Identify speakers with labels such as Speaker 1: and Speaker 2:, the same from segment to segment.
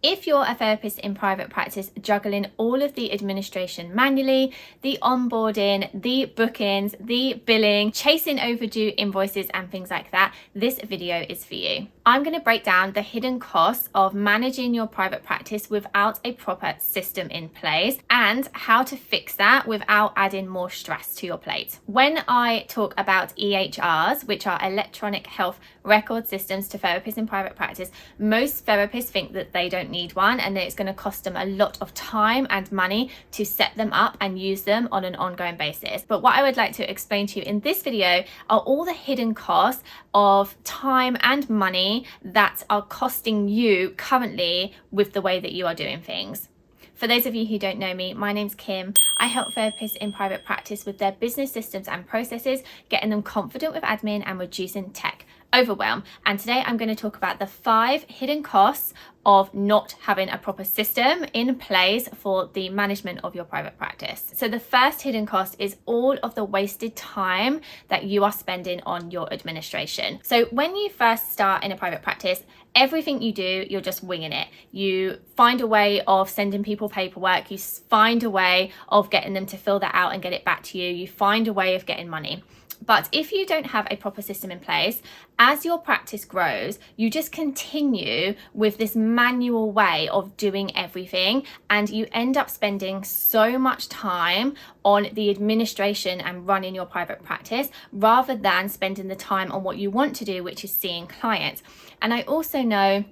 Speaker 1: If you're a therapist in private practice juggling all of the administration manually, the onboarding, the bookings, the billing, chasing overdue invoices and things like that, this video is for you. I'm going to break down the hidden costs of managing your private practice without a proper system in place and how to fix that without adding more stress to your plate. When I talk about EHRs, which are electronic health record systems to therapists in private practice, most therapists think that they don't need one and that it's going to cost them a lot of time and money to set them up and use them on an ongoing basis. But what I would like to explain to you in this video are all the hidden costs of time and money that are costing you currently with the way that you are doing things. For those of you who don't know me, my name's Kim. I help therapists in private practice with their business systems and processes, getting them confident with admin and reducing tech overwhelm. And today I'm going to talk about the 5 hidden costs of not having a proper system in place for the management of your private practice. So the first hidden cost is all of the wasted time that you are spending on your administration. So when you first start in a private practice, everything you do, you're just winging it. You find a way of sending people paperwork. You find a way of getting them to fill that out and get it back to you. You find a way of getting money. But if you don't have a proper system in place, as your practice grows, you just continue with this manual way of doing everything, and you end up spending so much time on the administration and running your private practice rather than spending the time on what you want to do, which is seeing clients. And I also know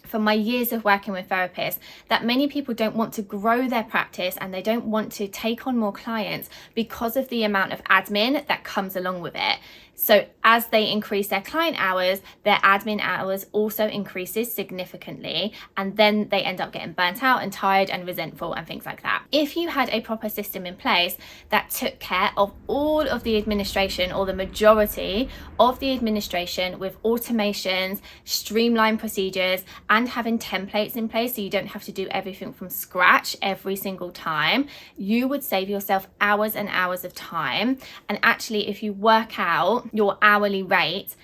Speaker 1: from my years of working with therapists that many people don't want to grow their practice and they don't want to take on more clients because of the amount of admin that comes along with it. So as they increase their client hours, their admin hours also increases significantly, and then they end up getting burnt out and tired and resentful and things like that. If you had a proper system in place that took care of all of the administration, or the majority of the administration, with automations, streamlined procedures, and having templates in place so you don't have to do everything from scratch every single time, you would save yourself hours and hours of time. And actually, if you work out your hourly rate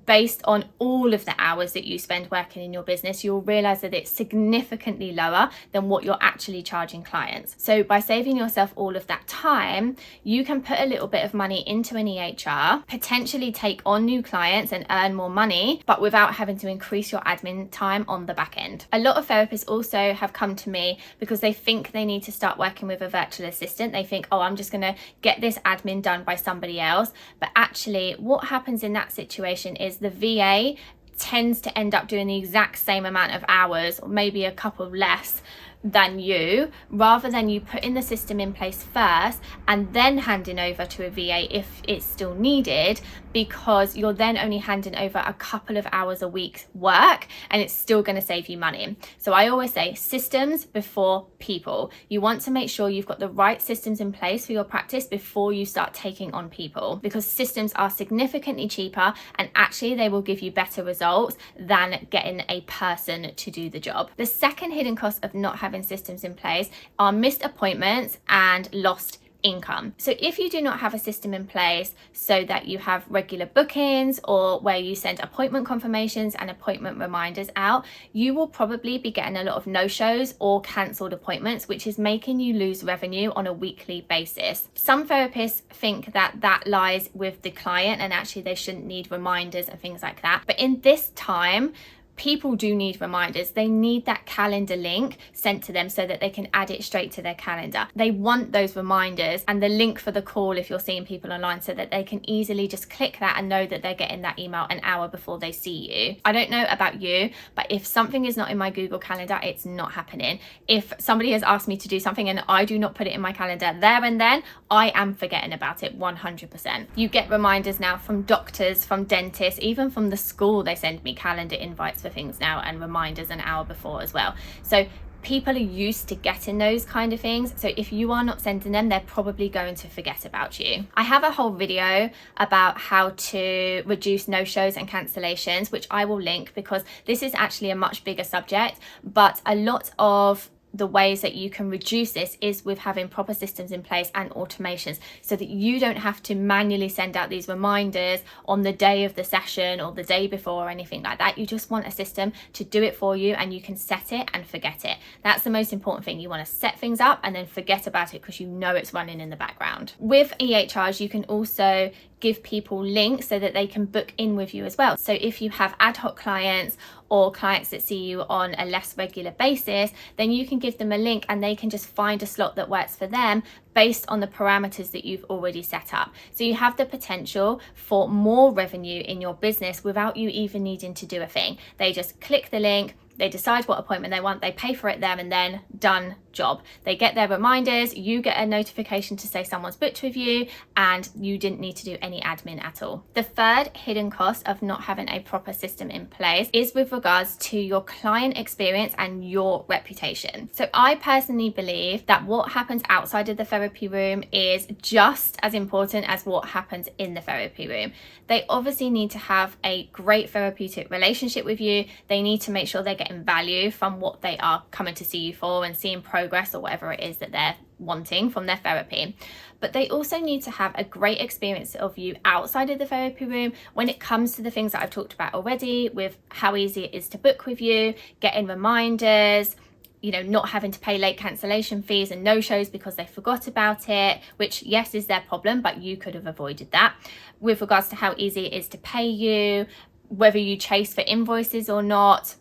Speaker 1: based on all of the hours that you spend working in your business, you'll realize that it's significantly lower than what you're actually charging clients. So by saving yourself all of that time, you can put a little bit of money into an EHR, potentially take on new clients and earn more money, but without having to increase your admin time on the back end. A lot of therapists also have come to me because they think they need to start working with a virtual assistant. They think, oh, I'm just going to get this admin done by somebody else. But actually, what happens in that situation is the VA tends to end up doing the exact same amount of hours, or maybe a couple less than you, rather than you putting the system in place first and then handing over to a VA if it's still needed, because you're then only handing over a couple of hours a week work and it's still going to save you money. So I always say systems before people. You want to make sure you've got the right systems in place for your practice before you start taking on people, because systems are significantly cheaper and actually they will give you better results than getting a person to do the job. The second hidden cost of not having systems in place are missed appointments and lost income. So if you do not have a system in place so that you have regular bookings, or where you send appointment confirmations and appointment reminders out, you will probably be getting a lot of no-shows or cancelled appointments, which is making you lose revenue on a weekly basis. Some therapists think that that lies with the client and actually they shouldn't need reminders and things like that. But in this time, people do need reminders. They need that calendar link sent to them so that they can add it straight to their calendar. They want those reminders and the link for the call if you're seeing people online, so that they can easily just click that and know that they're getting that email an hour before they see you. I don't know about you, but if something is not in my Google Calendar, it's not happening. If somebody has asked me to do something and I do not put it in my calendar there and then, I am forgetting about it 100%. You get reminders now from doctors, from dentists, even from the school. They send me calendar invites for things now and reminders an hour before as well. So people are used to getting those kind of things. So if you are not sending them, they're probably going to forget about you. I have a whole video about how to reduce no-shows and cancellations, which I will link, because this is actually a much bigger subject, but a lot of the ways that you can reduce this is with having proper systems in place and automations, so that you don't have to manually send out these reminders on the day of the session or the day before or anything like that. You just want a system to do it for you, and you can set it and forget it. That's the most important thing. You want to set things up and then forget about it because you know it's running in the background. With EHRs, you can also give people links so that they can book in with you as well. So if you have ad hoc clients or clients that see you on a less regular basis, then you can give them a link and they can just find a slot that works for them based on the parameters that you've already set up. So you have the potential for more revenue in your business without you even needing to do a thing. They just click the link, they decide what appointment they want, they pay for it there and then, done, job. They get their reminders, you get a notification to say someone's booked with you, and you didn't need to do any admin at all. The third hidden cost of not having a proper system in place is with regards to your client experience and your reputation. So I personally believe that what happens outside of the therapy room is just as important as what happens in the therapy room. They obviously need to have a great therapeutic relationship with you. They need to make sure they're getting value from what they are coming to see you for and seeing progress or whatever it is that they're wanting from their therapy. But they also need to have a great experience of you outside of the therapy room when it comes to the things that I've talked about already, with how easy it is to book with you, getting reminders, you know, not having to pay late cancellation fees and no-shows because they forgot about it, which yes is their problem, but you could have avoided that. With regards to how easy it is to pay you, whether you chase for invoices or not.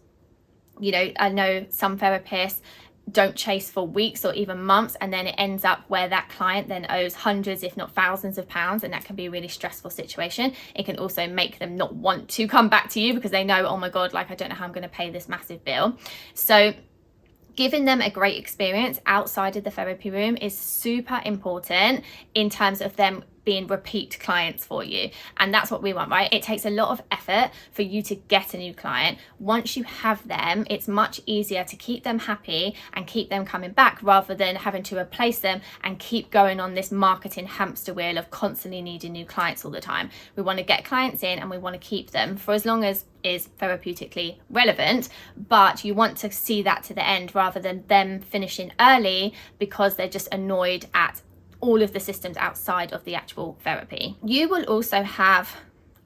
Speaker 1: You know, I know some therapists don't chase for weeks or even months, and then it ends up where that client then owes hundreds if not thousands of pounds, and that can be a really stressful situation. It can also make them not want to come back to you because they know, oh my god, like I don't know how I'm going to pay this massive bill. So giving them a great experience outside of the therapy room is super important in terms of them being repeat clients for you, and that's what we want, right? It takes a lot of effort for you to get a new client. Once you have them, it's much easier to keep them happy and keep them coming back, rather than having to replace them and keep going on this marketing hamster wheel of constantly needing new clients all the time. We want to get clients in and we want to keep them for as long as is therapeutically relevant, but you want to see that to the end rather than them finishing early because they're just annoyed at all of the systems outside of the actual therapy. You will also have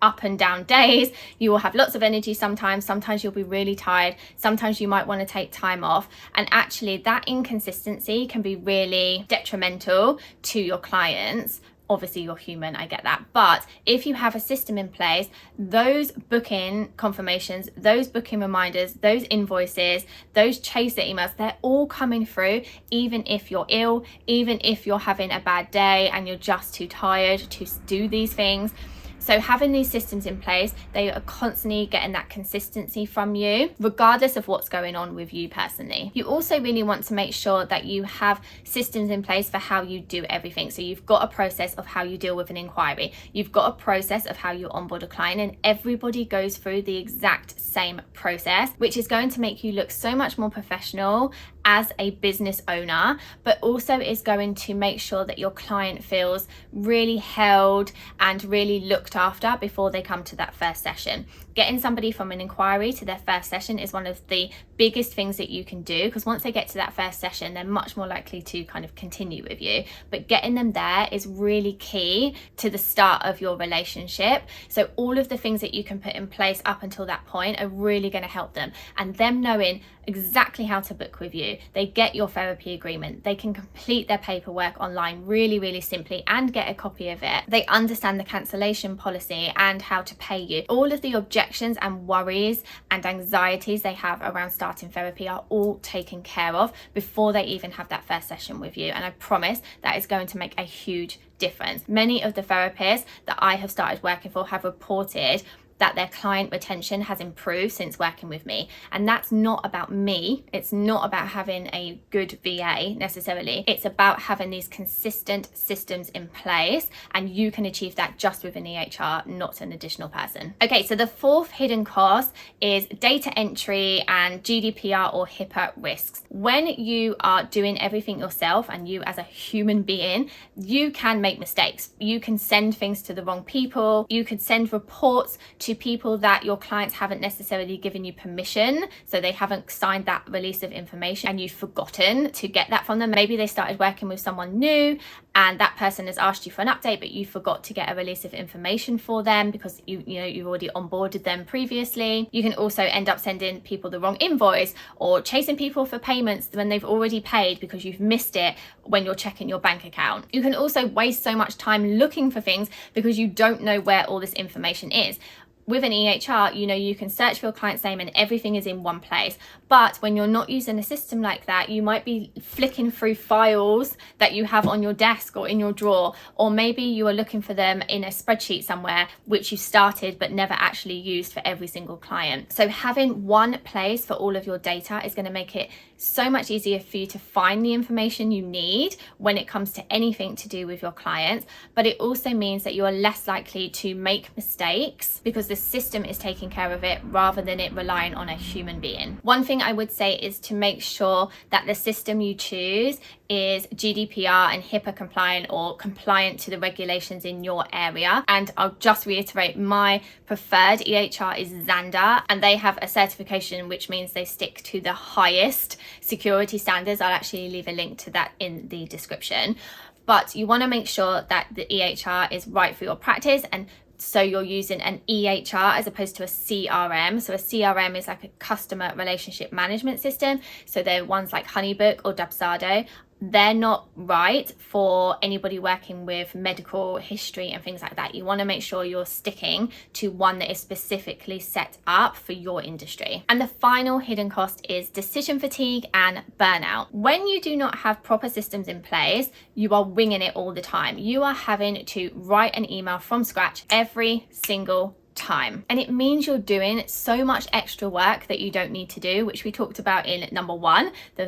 Speaker 1: up and down days. You will have lots of energy sometimes you'll be really tired, sometimes you might want to take time off, and actually that inconsistency can be really detrimental to your clients. Obviously you're human, I get that, but if you have a system in place, those booking confirmations, those booking reminders, those invoices, those chaser emails, they're all coming through, even if you're ill, even if you're having a bad day and you're just too tired to do these things. So having these systems in place, they are constantly getting that consistency from you, regardless of what's going on with you personally. You also really want to make sure that you have systems in place for how you do everything. So you've got a process of how you deal with an inquiry. You've got a process of how you onboard a client, and everybody goes through the exact same process, which is going to make you look so much more professional as a business owner, but also is going to make sure that your client feels really held and really looked after before they come to that first session. Getting somebody from an inquiry to their first session is one of the biggest things that you can do, because once they get to that first session, they're much more likely to kind of continue with you. But getting them there is really key to the start of your relationship. So all of the things that you can put in place up until that point are really going to help them, and them knowing exactly how to book with you. They get your therapy agreement, they can complete their paperwork online really simply and get a copy of it. They understand the cancellation policy and how to pay you. All of the objections and worries and anxieties they have around starting therapy are all taken care of before they even have that first session with you, and I promise that is going to make a huge difference. Many of the therapists that I have started working for have reported that their client retention has improved since working with me. And that's not about me. It's not about having a good VA necessarily. It's about having these consistent systems in place, and you can achieve that just with an EHR, not an additional person. Okay, so the fourth hidden cost is data entry and GDPR or HIPAA risks. When you are doing everything yourself and you as a human being, you can make mistakes. You can send things to the wrong people. You could send reports to people that your clients haven't necessarily given you permission, so they haven't signed that release of information and you've forgotten to get that from them. Maybe they started working with someone new and that person has asked you for an update, but you forgot to get a release of information for them because you've already onboarded them previously. You can also end up sending people the wrong invoice or chasing people for payments when they've already paid because you've missed it when you're checking your bank account. You can also waste so much time looking for things because you don't know where all this information is. With an EHR, you can search for your client's name and everything is in one place. But when you're not using a system like that, you might be flicking through files that you have on your desk or in your drawer, or maybe you are looking for them in a spreadsheet somewhere, which you started but never actually used for every single client. So having one place for all of your data is going to make it so much easier for you to find the information you need when it comes to anything to do with your clients. But it also means that you are less likely to make mistakes because the system is taking care of it rather than it relying on a human being. One thing I would say is to make sure that the system you choose is GDPR and HIPAA compliant or compliant to the regulations in your area. And I'll just reiterate, my preferred EHR is Xandr, and they have a certification which means they stick to the highest security standards. I'll actually leave a link to that in the description. But you want to make sure that the EHR is right for your practice, and so you're using an EHR as opposed to a CRM. So a CRM is like a customer relationship management system. So they're ones like Honeybook or Dubsado. They're not right for anybody working with medical history and things like that. You want to make sure you're sticking to one that is specifically set up for your industry. And the final hidden cost is decision fatigue and burnout. When you do not have proper systems in place, you are winging it all the time. You are having to write an email from scratch every single time, and it means you're doing so much extra work that you don't need to do, which we talked about in the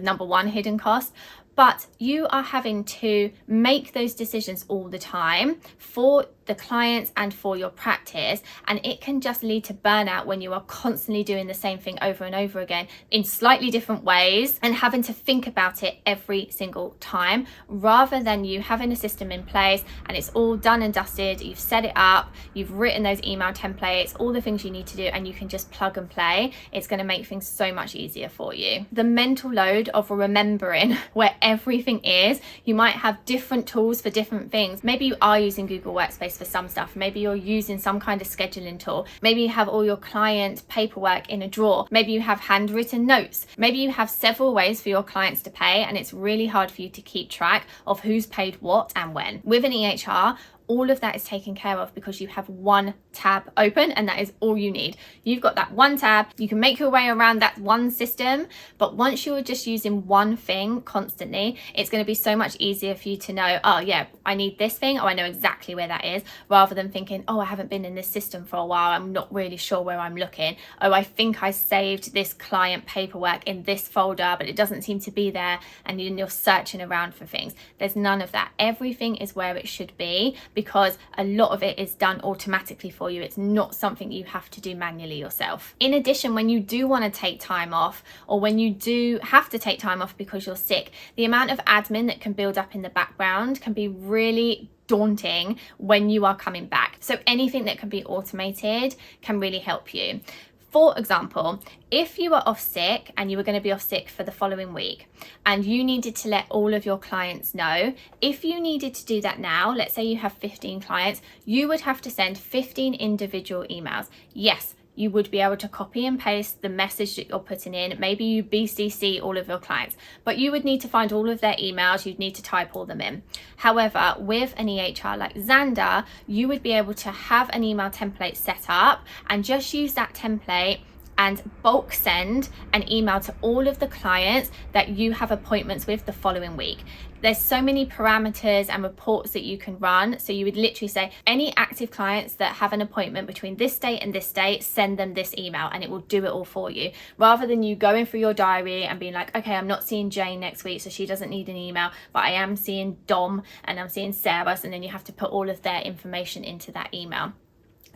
Speaker 1: number one hidden cost. But you are having to make those decisions all the time for the clients and for your practice, and it can just lead to burnout when you are constantly doing the same thing over and over again in slightly different ways and having to think about it every single time, rather than you having a system in place and it's all done and dusted. You've set it up, you've written those email templates, all the things you need to do, and you can just plug and play. It's going to make things so much easier for you. The mental load of remembering where everything is, you might have different tools for different things. Maybe you are using Google Workspace for some stuff, maybe you're using some kind of scheduling tool, maybe you have all your client paperwork in a drawer, maybe you have handwritten notes, maybe you have several ways for your clients to pay, and it's really hard for you to keep track of who's paid what and when. With an EHR, all of that is taken care of because you have one tab open, and that is all you need. You've got that one tab, you can make your way around that one system, but once you're just using one thing constantly, it's going to be so much easier for you to know, oh yeah, I need this thing, oh I know exactly where that is, rather than thinking, oh I haven't been in this system for a while, I'm not really sure where I'm looking, oh I think I saved this client paperwork in this folder but it doesn't seem to be there, and you're searching around for things. There's none of that. Everything is where it should be, because a lot of it is done automatically for you. It's not something you have to do manually yourself. In addition, when you do want to take time off, or when you do have to take time off because you're sick, the amount of admin that can build up in the background can be really daunting when you are coming back. So anything that can be automated can really help you. For example, if you were off sick and you were going to be off sick for the following week and you needed to let all of your clients know, if you needed to do that now, let's say you have 15 clients, you would have to send 15 individual emails. Yes, you would be able to copy and paste the message that you're putting in. Maybe you BCC all of your clients, but you would need to find all of their emails. You'd need to type all them in. However, with an EHR like Xandr, you would be able to have an email template set up and just use that template and bulk send an email to all of the clients that you have appointments with the following week. There's so many parameters and reports that you can run. So you would literally say, any active clients that have an appointment between this date and this date, send them this email, and it will do it all for you. Rather than you going through your diary and being like, okay, I'm not seeing Jane next week, so she doesn't need an email, but I am seeing Dom and I'm seeing Sarah, and then you have to put all of their information into that email.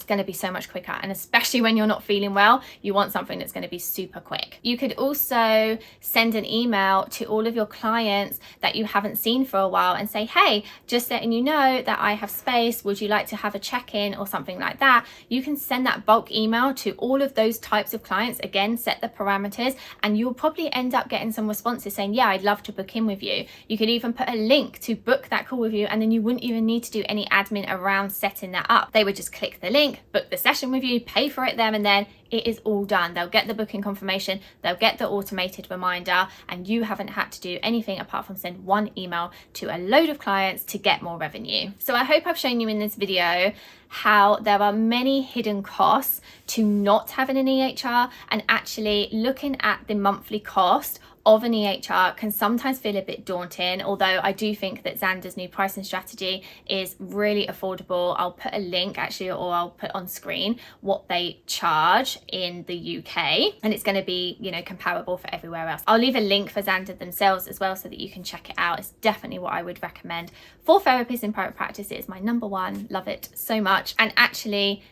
Speaker 1: it's going to be so much quicker. And especially when you're not feeling well, you want something that's going to be super quick. You could also send an email to all of your clients that you haven't seen for a while and say, hey, just letting you know that I have space. Would you like to have a check-in or something like that? You can send that bulk email to all of those types of clients. Again, set the parameters, and you'll probably end up getting some responses saying, yeah, I'd love to book in with you. You could even put a link to book that call with you, and then you wouldn't even need to do any admin around setting that up. They would just click the link, book the session with you, pay for it there and then. It is all done. They'll get the booking confirmation, they'll get the automated reminder, and you haven't had to do anything apart from send one email to a load of clients to get more revenue. So I hope I've shown you in this video how there are many hidden costs to not having an EHR, and actually looking at the monthly cost of an EHR can sometimes feel a bit daunting, although I do think that Xander's new pricing strategy is really affordable. I'll put a link actually, or I'll put on screen what they charge in the UK, and it's going to be, you know, comparable for everywhere else. I'll leave a link for Xander themselves as well so that you can check it out. It's definitely what I would recommend for therapists in private practice. It is my number one. Love it so much. And actually,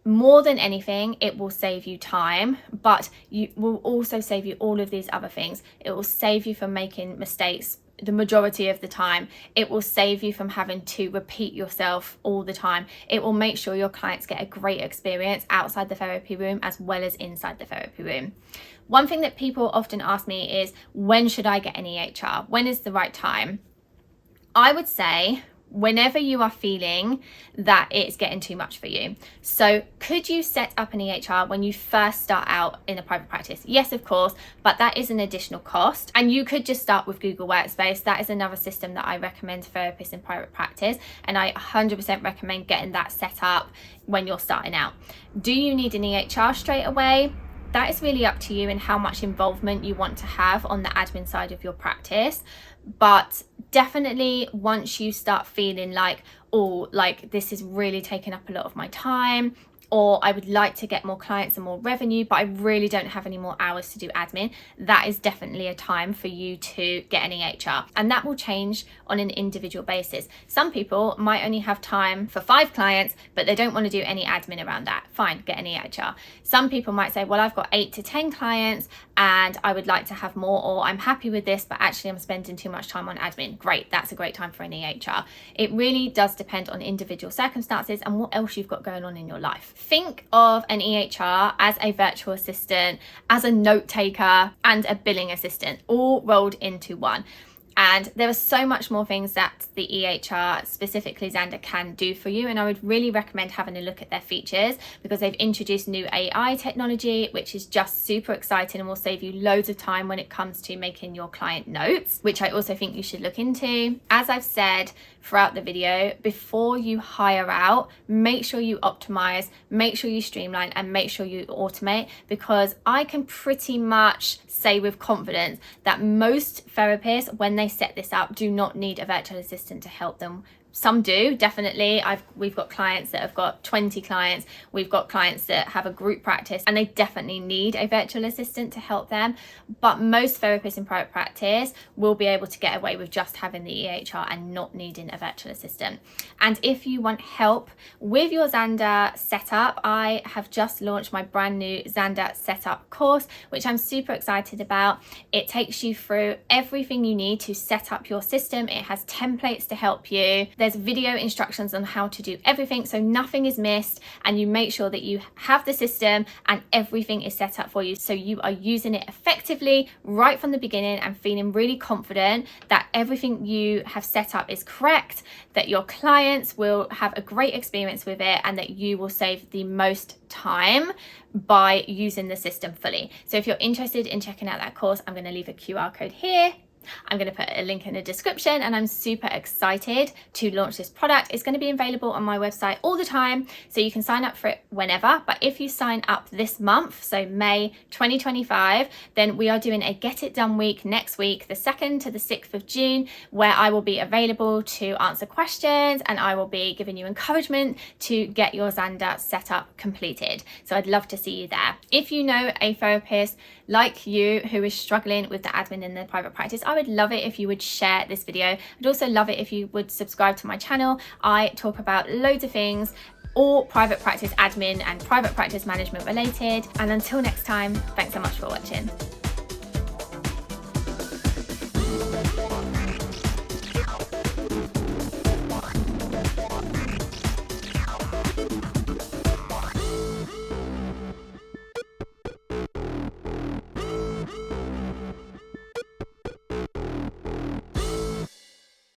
Speaker 1: more than anything, it will save you time, but you will also save you all of these other things. It will save you from making mistakes the majority of the time. It will save you from having to repeat yourself all the time. It will make sure your clients get a great experience outside the therapy room as well as inside the therapy room. One thing that people often ask me is, when should I get an EHR? When is the right time? I would say whenever you are feeling that it's getting too much for you. So could you set up an EHR when you first start out in a private practice? Yes, of course, but that is an additional cost. And you could just start with Google Workspace. That is another system that I recommend therapists in private practice, and I 100% recommend getting that set up when you're starting out. Do you need an EHR straight away? That is really up to you and how much involvement you want to have on the admin side of your practice. But definitely once you start feeling like, oh, like this is really taking up a lot of my time, or I would like to get more clients and more revenue, but I really don't have any more hours to do admin, that is definitely a time for you to get an EHR. And that will change on an individual basis. Some people might only have time for 5 clients, but they don't want to do any admin around that. Fine, get an EHR. Some people might say, well, I've got 8 to 10 clients and I would like to have more, or I'm happy with this, but actually I'm spending too much time on admin. Great, that's a great time for an EHR. It really does depend on individual circumstances and what else you've got going on in your life. Think of an EHR as a virtual assistant, as a note taker, and a billing assistant, all rolled into one. And there are so much more things that the EHR, specifically Xander, can do for you. And I would really recommend having a look at their features, because they've introduced new AI technology, which is just super exciting and will save you loads of time when it comes to making your client notes, which I also think you should look into. As I've said throughout the video, before you hire out, make sure you optimize, make sure you streamline, and make sure you automate, because I can pretty much say with confidence that most therapists, when they set this up, do not need a virtual assistant to help them. Some do, definitely. We've got clients that have got 20 clients. We've got clients that have a group practice, and they definitely need a virtual assistant to help them. But most therapists in private practice will be able to get away with just having the EHR and not needing a virtual assistant. And if you want help with your Xander setup, I have just launched my brand new Xander setup course, which I'm super excited about. It takes you through everything you need to set up your system. It has templates to help you. There's video instructions on how to do everything, so nothing is missed, and you make sure that you have the system and everything is set up for you, so you are using it effectively right from the beginning and feeling really confident that everything you have set up is correct, that your clients will have a great experience with it, and that you will save the most time by using the system fully. So if you're interested in checking out that course, I'm going to leave a QR code here. I'm going to put a link in the description, and I'm super excited to launch this product. It's going to be available on my website all the time, so you can sign up for it whenever. But if you sign up this month, so May 2025, then we are doing a Get It Done week next week, the 2nd to the 6th of June, where I will be available to answer questions, and I will be giving you encouragement to get your Xander setup completed. So I'd love to see you there. If you know a therapist like you who is struggling with the admin in their private practice, I would love it if you would share this video. I'd also love it if you would subscribe to my channel. I talk about loads of things all private practice admin and private practice management related. And until next time, thanks so much for watching.